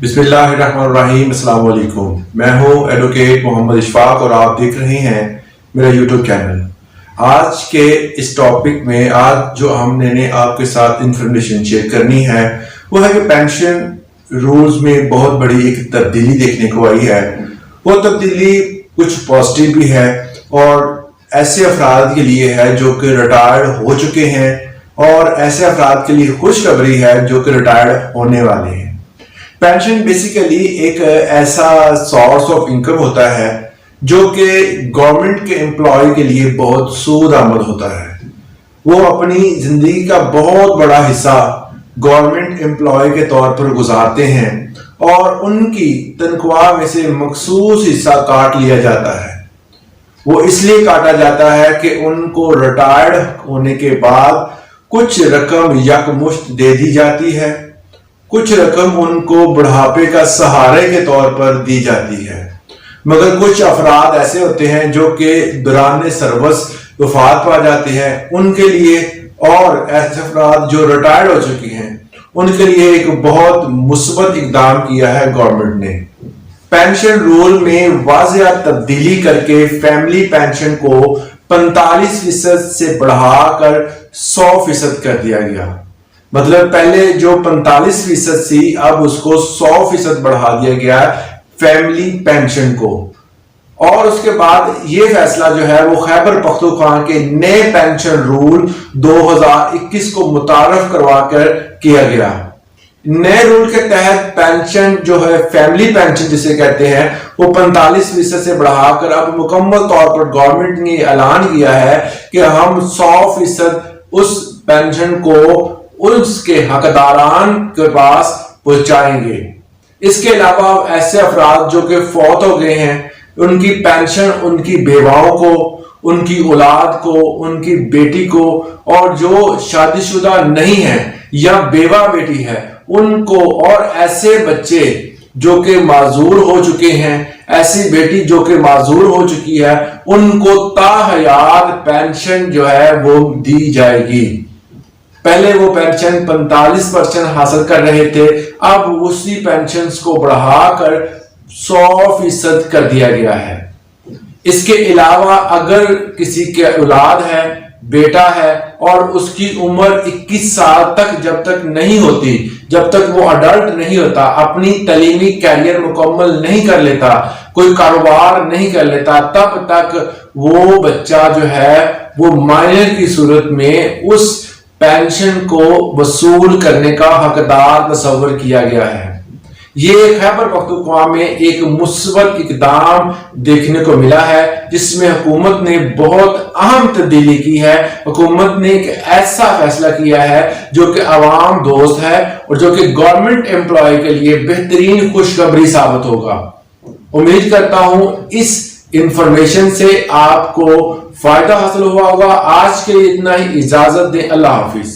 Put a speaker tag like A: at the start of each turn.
A: बिस्मिल्लाहिर्रहमानिर्रहीम। अस्सलाम वालेकुम। मैं हूं एडवोकेट मोहम्मद इशफाक और आप देख रहे हैं मेरा यूट्यूब चैनल। आज के इस टॉपिक में आज जो हमने आपके साथ इंफॉर्मेशन शेयर करनी है वो है कि पेंशन रूल्स में बहुत बड़ी एक तब्दीली देखने को आई है। वो तब्दीली कुछ पॉजिटिव भी है और ऐसे अफराद के लिए है जो कि रिटायर्ड हो चुके हैं और ऐसे अफराद के लिए खुशखबरी है जो कि रिटायर्ड होने वाले हैं। पेंशन बेसिकली एक ऐसा सोर्स ऑफ इनकम होता है जो कि गवर्नमेंट के एम्प्लॉय के लिए बहुत सूद आमद होता है। वो अपनी जिंदगी का बहुत बड़ा हिस्सा गवर्नमेंट एम्प्लॉय के तौर पर गुजारते हैं और उनकी तनख्वाह में से मखसूस हिस्सा काट लिया जाता है। वो इसलिए काटा जाता है कि उनको रिटायर्ड होने के बाद कुछ रकम यकमुश्त दे दी जाती है, कुछ रकम उनको बुढ़ापे का सहारे के तौर पर दी जाती है। मगर कुछ अफराद ऐसे होते हैं जो कि दौरान सर्विस वफात पा जाते हैं, उनके लिए और ऐसे अफराद जो रिटायर्ड हो चुके हैं उनके लिए एक बहुत मुस्बत इकदाम किया है गवर्नमेंट ने। पेंशन रूल में वाज़िया तब्दीली करके फैमिली पेंशन को 45% से बढ़ाकर 100% कर दिया गया। मतलब पहले जो 45% थी अब उसको 100% बढ़ा दिया गया फैमिली पेंशन को। और उसके बाद ये फैसला जो है वो खैबर पख्तूनख्वा के नए पेंशन रूल 2021 को मुतारफ करवाकर किया गया। नए रूल के तहत पेंशन जो है फैमिली पेंशन जिसे कहते हैं वो 45% से बढ़ाकर अब मुकम्मल तौर पर गवर्नमेंट ने ऐलान किया है कि हम 100% उस पेंशन को उसके हकदारान के पास पहुंचाएंगे। इसके अलावा ऐसे अफराद जो कि फौत हो गए हैं उनकी पेंशन उनकी बेवाओं को, उनकी औलाद को, उनकी बेटी को और जो शादीशुदा नहीं है या बेवा बेटी है उनको, और ऐसे बच्चे जो कि माजूर हो चुके हैं, ऐसी बेटी जो कि माजूर हो चुकी है उनको ताहयात पेंशन जो है वो दी जाएगी। पहले वो पेंशन 45% हासिल कर रहे थे, अब उसी पेंशन को बढ़ाकर 100% कर दिया गया है। इसके अलावा अगर किसी के औलाद है, बेटा है और उसकी उम्र 21 साल तक जब तक नहीं होती, जब तक वो अडल्ट नहीं होता, अपनी तालीमी कैरियर मुकम्मल नहीं कर लेता, कोई कारोबार नहीं कर लेता, तब तक वो बच्चा जो है वो माइनर की सूरत में उस पेंशन को वसूल करने का हकदार तस्वर किया गया है। ये खैबर पख्तूनख्वा में एक मुस्बत इकदाम देखने को मिला है जिसमें हुकूमत ने बहुत अहम तब्दीली की है। हुकूमत ने एक ऐसा फैसला किया है जो कि अवाम दोस्त है और जो कि गवर्नमेंट एम्प्लॉय के लिए बेहतरीन खुशखबरी साबित होगा। उम्मीद करता हूं इस इंफॉर्मेशन से आपको फायदा हासिल हुआ होगा। आज के लिए इतना ही, इजाजत दें। अल्लाह हाफिज।